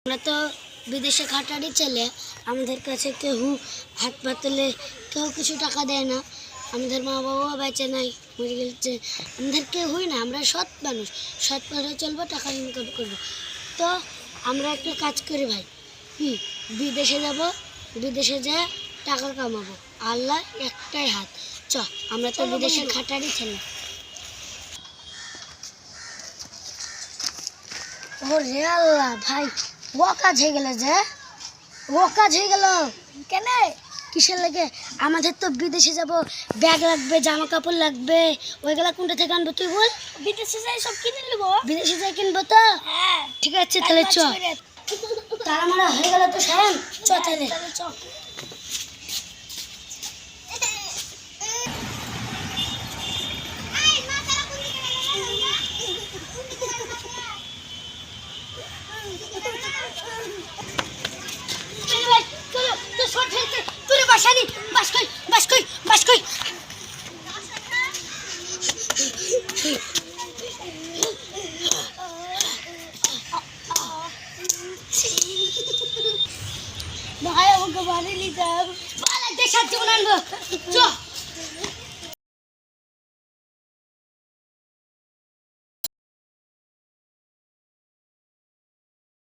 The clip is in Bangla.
আমরা তো বিদেশে খাটারি ছেলে, আমাদের কাছে কেউ হাত পাতলে কেউ কিছু টাকা দেয় না। আমাদের মা বাবাও বেঁচে নাই, মরে গেছে। আমাদের কেউই না, আমরা সৎ মানুষ, সৎ পথে চলবো, টাকা ইনকাম করবো। তো আমরা একটা কাজ করি ভাই, বিদেশে যাব, বিদেশে যেয়ে টাকা কামাবো। আল্লাহ একটাই হাত, আমরা তো বিদেশে খাটারি ছেলে। ও রে আল্লাহ ভাই, ও কাজ হয়ে গেল যে, ও কাজ হয়ে গেল কেন? কিসের লাগে? আমাদের তো বিদেশে যাব, ব্যাগ লাগবে, জামা কাপড় লাগবে, ওইগুলা কোনটা থেকে আনবো তুই বল? বিদেশে যাই সব কিনে নেবো। বিদেশে যাই কিনবো তো? হ্যাঁ ঠিক আছে তাহলে তারা মারা হয়ে গেল তো সায়ন, তাহলে ভাই আমাকে বাড়ি নিতে হবে, দেশের জীবন আনবো।